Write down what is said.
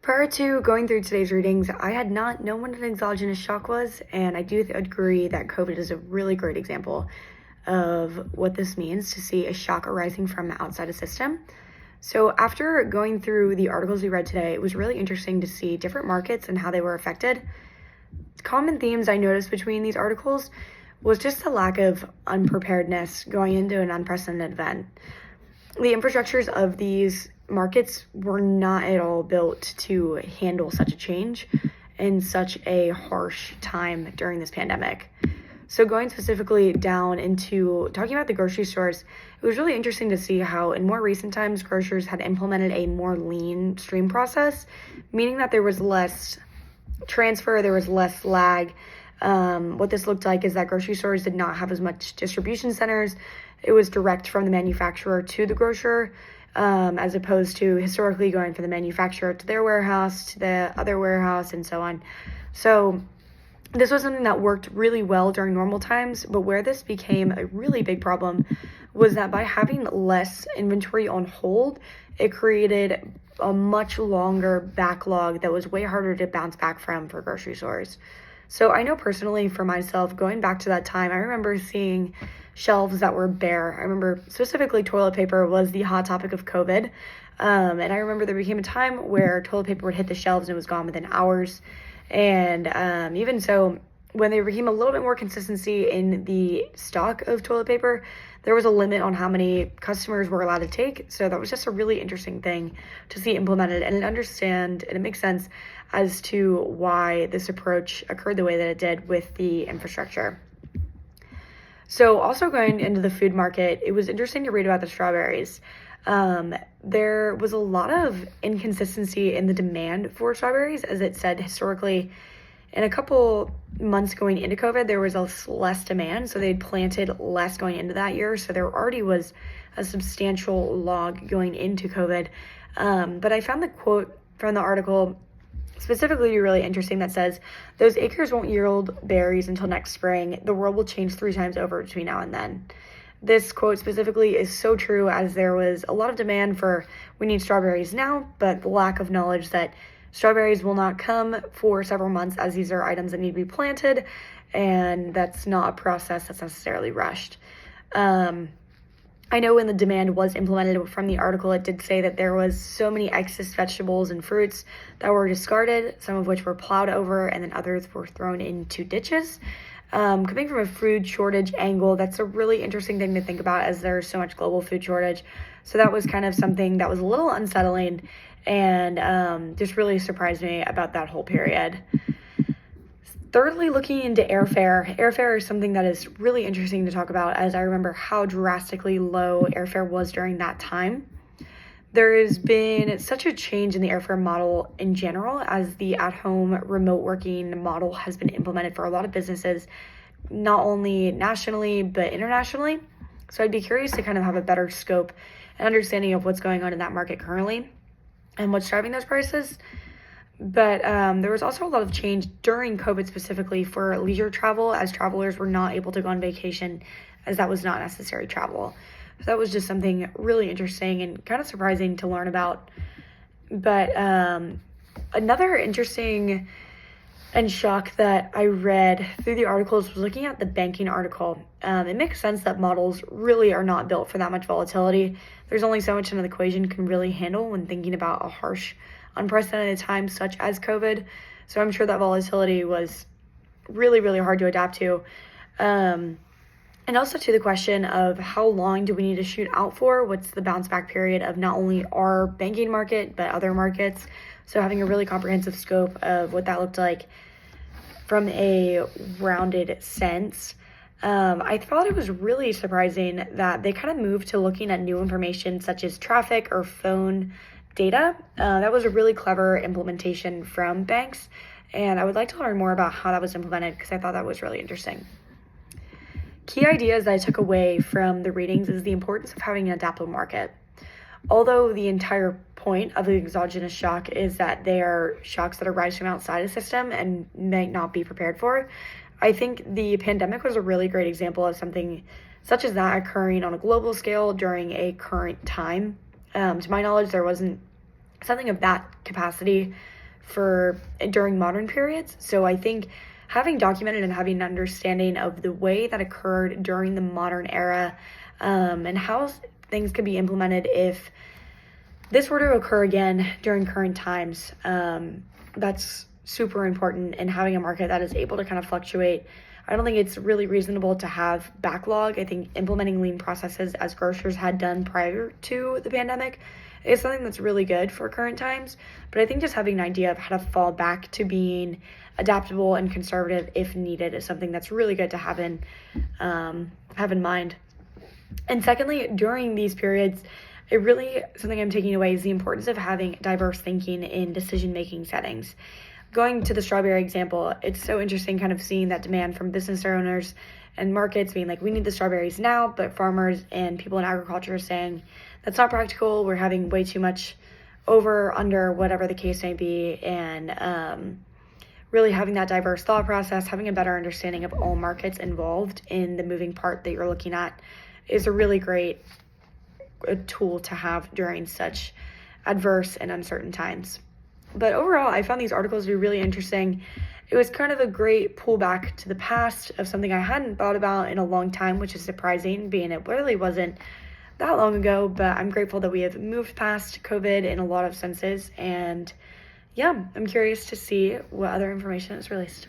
Prior to going through today's readings, I had not known what an exogenous shock was, and I do agree that COVID is a really great example of what this means to see a shock arising from outside a system. So after going through the articles we read today, it was really interesting to see different markets and how they were affected. Common themes I noticed between these articles was just the lack of unpreparedness going into an unprecedented event. The infrastructures of these markets were not at all built to handle such a change in such a harsh time during this pandemic. So going specifically down into talking about the grocery stores, it was really interesting to see how in more recent times, grocers had implemented a more lean stream process, meaning that there was less transfer, there was less lag. What this looked like is that grocery stores did not have as much distribution centers. It was direct from the manufacturer to the grocer, as opposed to historically going from the manufacturer to their warehouse, to the other warehouse, and so on. So this was something that worked really well during normal times, but where this became a really big problem was that by having less inventory on hold, it created a much longer backlog that was way harder to bounce back from for grocery stores. So I know personally for myself, going back to that time, I remember seeing shelves that were bare. I remember specifically toilet paper was the hot topic of COVID. And I remember there became a time where toilet paper would hit the shelves and it was gone within hours. And even so, when there became a little bit more consistency in the stock of toilet paper, there was a limit on how many customers were allowed to take. So that was just a really interesting thing to see implemented and it makes sense as to why this approach occurred the way that it did with the infrastructure. So also going into the food market, it was interesting to read about the strawberries. There was a lot of inconsistency in the demand for strawberries, as it said historically. In a couple months going into COVID, there was less demand, so they'd planted less going into that year. So there already was a substantial log going into COVID. But I found the quote from the article specifically really interesting that says, "Those acres won't yield berries until next spring. The world will change 3 times over between now and then." This quote specifically is so true, as there was a lot of demand for, we need strawberries now, but the lack of knowledge that strawberries will not come for several months, as these are items that need to be planted, and that's not a process that's necessarily rushed. I know when the demand was implemented from the article, it did say that there was so many excess vegetables and fruits that were discarded, some of which were plowed over, and then others were thrown into ditches. Coming from a food shortage angle, that's a really interesting thing to think about, as there's so much global food shortage. So that was kind of something that was a little unsettling and just really surprised me about that whole period. Thirdly, looking into airfare. Airfare is something that is really interesting to talk about, as I remember how drastically low airfare was during that time. There has been such a change in the airfare model in general, as the at-home remote working model has been implemented for a lot of businesses, not only nationally, but internationally. So I'd be curious to kind of have a better scope and understanding of what's going on in that market currently and what's driving those prices. But there was also a lot of change during COVID specifically for leisure travel, as travelers were not able to go on vacation, as that was not necessary travel. So that was just something really interesting and kind of surprising to learn about. But another interesting and shock that I read through the articles was looking at the banking article. It makes sense that models really are not built for that much volatility. There's only so much an equation can really handle when thinking about a harsh, unprecedented time such as COVID. So I'm sure that volatility was really, really hard to adapt to. And also to the question of how long do we need to shoot out for? What's the bounce back period of not only our banking market, but other markets? So having a really comprehensive scope of what that looked like from a rounded sense. I thought it was really surprising that they kind of moved to looking at new information such as traffic or phone data. That was a really clever implementation from banks, and I would like to learn more about how that was implemented, because I thought that was really interesting. Key ideas that I took away from the readings is the importance of having an adaptable market. Although the entire point of the exogenous shock is that they are shocks that arise from outside a system and might not be prepared for, I think the pandemic was a really great example of something such as that occurring on a global scale during a current time. To my knowledge, there wasn't something of that capacity during modern periods. So I think having documented and having an understanding of the way that occurred during the modern era, and how things could be implemented if this were to occur again during current times, that's super important in having a market that is able to kind of fluctuate. I don't think it's really reasonable to have backlog. I think implementing lean processes as grocers had done prior to the pandemic is something that's really good for current times. But I think just having an idea of how to fall back to being adaptable and conservative if needed is something that's really good to have in mind. And secondly, during these periods, something I'm taking away is the importance of having diverse thinking in decision-making settings. Going to the strawberry example, it's so interesting kind of seeing that demand from business owners and markets being like, we need the strawberries now, but farmers and people in agriculture are saying, that's not practical, we're having way too much over, under, whatever the case may be, and really having that diverse thought process, having a better understanding of all markets involved in the moving part that you're looking at is a really great tool to have during such adverse and uncertain times. But overall, I found these articles to be really interesting. It was kind of a great pullback to the past of something I hadn't thought about in a long time, which is surprising, being it really wasn't that long ago. But I'm grateful that we have moved past COVID in a lot of senses. And yeah, I'm curious to see what other information is released.